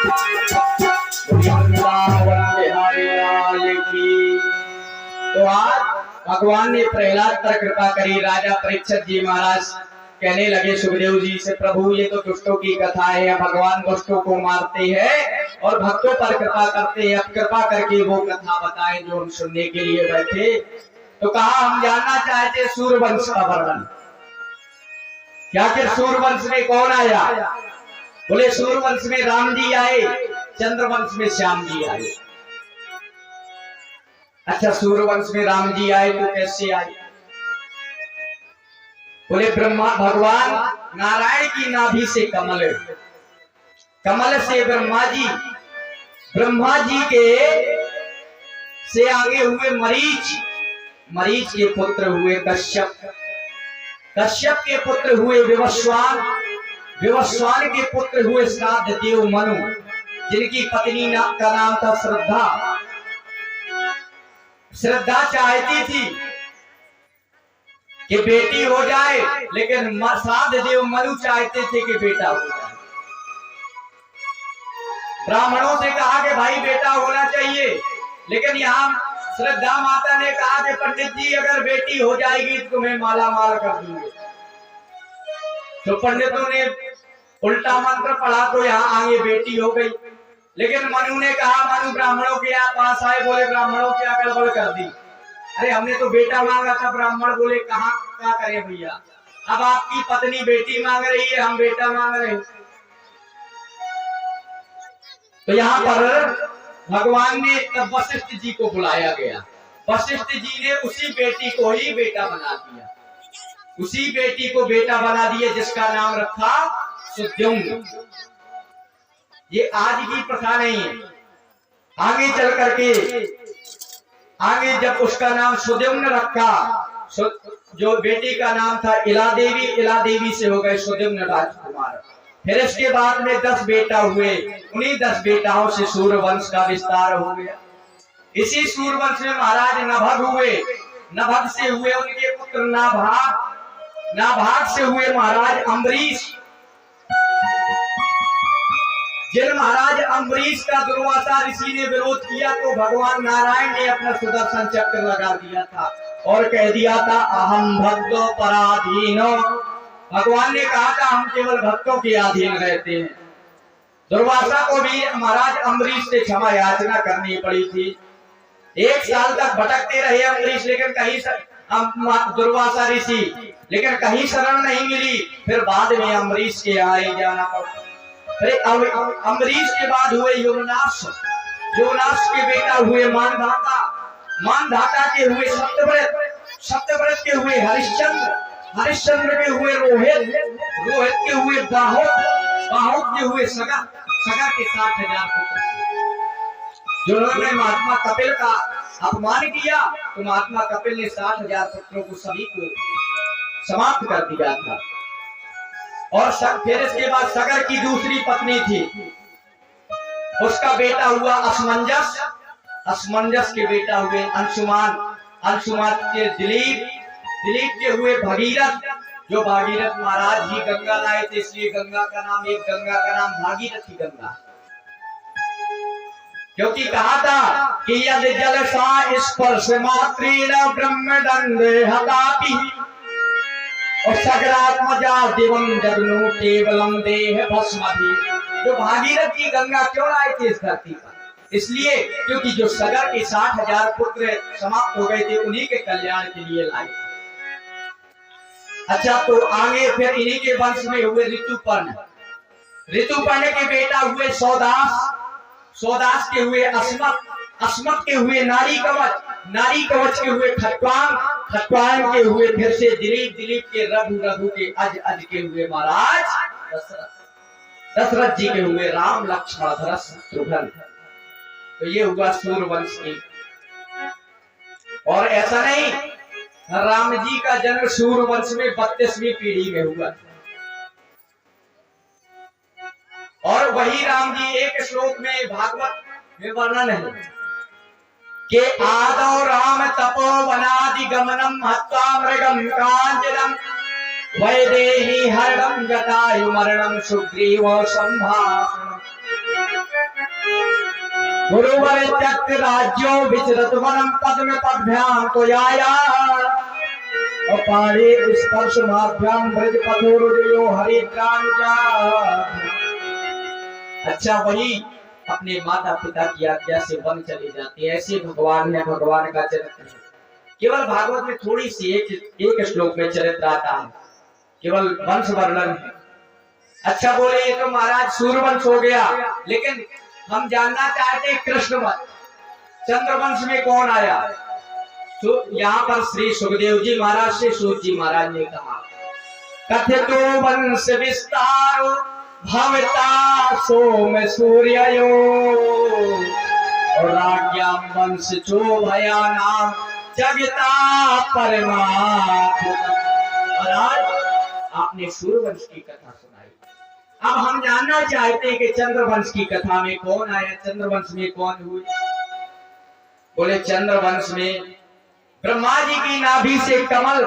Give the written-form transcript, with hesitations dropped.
तो आज भगवान ने प्रहलाद पर कृपा करी। राजा परीक्षित जी महाराज कहने लगे सुखदेव जी से, प्रभु ये तो दुष्टों की कथा है, भगवान दुष्टों को मारते हैं और भक्तों पर कृपा करते हैं, अब कृपा करके वो कथा बताएं जो हम सुनने के लिए बैठे। तो कहा हम जानना चाहते सूर्यवंश का वर्णन। क्या कि सूर्यवंश में कौन आया? बोले सूर्यवंश में राम जी आए, चंद्रवंश में श्याम जी आए। अच्छा सूर्यवंश में राम जी आए तो कैसे आए? बोले ब्रह्मा भगवान नारायण की नाभि से कमल, कमल से ब्रह्मा जी के से आगे हुए मरीच, मरीच के पुत्र हुए कश्यप, कश्यप के पुत्र हुए विवस्वान, विवस्वान के पुत्र हुए श्राद्ध देव मनु, जिनकी पत्नी का नाम था श्रद्धा। श्रद्धा चाहती थी कि बेटी हो जाए, लेकिन श्राद्ध देव मनु चाहते थे कि बेटा हो जाए। ब्राह्मणों से कहा कि भाई बेटा होना चाहिए, लेकिन यहाँ श्रद्धा माता ने कहा कि पंडित जी अगर बेटी हो जाएगी तो तुम्हें माला माल कर दूंगे। तो पंडितों ने उल्टा मंत्र पढ़ा तो यहाँ आगे बेटी हो गई। लेकिन मनु ने कहा, मनु ब्राह्मणों के पास आए, बोले ब्राह्मणों क्या गड़बड़ कर दी? अरे हमने तो बेटा मांगा था। ब्राह्मण बोले कहाँ क्या करे भैया, अब आपकी पत्नी बेटी मांग रही है, हम बेटा मांग रहे हैं। तो यहाँ पर भगवान ने तब वशिष्ठ जी को बुलाया गया। वशिष्ठ जी ने उसी बेटी को ही बेटा बना दिया, उसी बेटी को बेटा बना दिया जिसका नाम रखा सुद्युम्न। ये आज की प्रथा नहीं है, आगे चल करके आगे जब उसका नाम सुद्युम्न रखा, जो बेटी का नाम था इला देवी, इला देवी से हो गए सुद्युम्न राजकुमार। फिर इसके बाद में 10 बेटा हुए, उन्हीं 10 बेटाओं से सूर्यवंश का विस्तार हो गया। इसी सूर्यवंश में महाराज नभग हुए, नभग से हुए उनके पुत्र नाभाग, नाभाग से हुए महाराज अम्बरीश। जिन महाराज अम्बरीश का दुर्वासा ऋषि ने विरोध किया तो भगवान नारायण ने अपना सुदर्शन चक्र लगा दिया था और कह दिया था अहम भक्तो पराधीनो। भगवान ने कहा था हम केवल भक्तों के अधीन रहते हैं। दुर्वासा को भी महाराज अम्बरीश से क्षमा याचना करनी पड़ी थी। 1 साल तक भटकते रहे अम्बरीश, लेकिन कहीं दुर्वासा ऋषि, लेकिन कहीं शरण नहीं मिली। फिर बाद में अम्बरीश के आए जाना पड़ा। अम्बरीश के बाद हुए योगनाश, योगनाश के बेटा हुए मानधाता, मानधाता के हुए सत्यव्रत, सत्यव्रत के हुए हरिश्चंद्र, हरिश्चंद्र के हुए रोहित, रोहित के हुए बाहुत, बाहुत के हुए सगा, सगा के 60,000 पुत्र। जिन्होंने महात्मा कपिल का अपमान किया तो महात्मा कपिल ने 60,000 पुत्रों को सभी को समाप्त कर दिया था। और फिर इसके बाद सगर की दूसरी पत्नी थी, उसका बेटा हुआ असमंजस, असमंजस के बेटा हुए अंशुमान, अंशुमान के दिलीप, दिलीप के हुए भगीरथ, जो भागीरथ महाराज ही गंगा लाए थे, इसलिए गंगा का नाम, एक गंगा का नाम भागीरथी गंगा, क्योंकि कहा था कि यदि जल सा स्पर्श मात्रेण ब्रह्मदंडे हतापि और सगरात्मजा दिवं जगनु केवलम देह भस्मधि। जो भागीरथ की गंगा क्यों लाए थे इस धरती पर? इसलिए क्योंकि जो सगर के 60,000 पुत्र समाप्त हो गए थे, उन्हीं के कल्याण के लिए लाए। अच्छा तो आगे फिर इन्हीं के वंश में हुए ऋतुपर्ण, ऋतुपर्ण के बेटा हुए सौदास, सौदास के हुए अस्मत, अस्मत के हुए नारी कवच, नारी कवच के हुए खट्वांग, खट्वांग के हुए फिर से दिलीप, दिलीप के रघु, रघु के अज, अज के हुए महाराज दशरथ, दशरथ जी के हुए राम लक्ष्मण भरत शत्रुघ्न। तो ये हुआ सूर्यवंश की। और ऐसा नहीं, राम जी का जन्म सूर्यवंश में 32वीं पीढ़ी में हुआ। और वही राम जी एक श्लोक में भागवत में वर्णन है कि आदौ राम तपोवनादि गमनम हत्वा मृगम कांचनम वैदेही हरणम जटायु मरणम सुग्रीव संभाषणम। गुरुवर त्यक्त राज्यो विचरत वनम पद्म पद्भ्याम तो आया पाड़े स्पर्श माभ्याम ब्रज पथोरुजयो हरिद्रानुजा। अच्छा वही अपने माता पिता की आज्ञा से वन चले जाते हैं। ऐसे भगवान है, भगवान का चरित्र है। केवल भागवत में थोड़ी सी एक श्लोक में चरित्र आता है, केवल वंश वर्णन है। अच्छा बोले ये तो महाराज सूर्यवंश हो गया, लेकिन हम जानना चाहते हैं कृष्णवंश, चंद्रवंश में कौन आया? तो यहाँ पर श्री सुखदेव जी महाराज से सूत जी महाराज ने कहा कथितो वंश विस्तारो भवता सोम सूर्यो और राज्ञाम वंश चो भयानाम जगता परमात्मा। महाराज आपने सूर्यवंश की कथा सुनाई, अब हम जानना चाहते हैं कि चंद्रवंश की कथा में कौन आया, चंद्रवंश में कौन हुए? बोले चंद्रवंश में ब्रह्मा जी की नाभि से कमल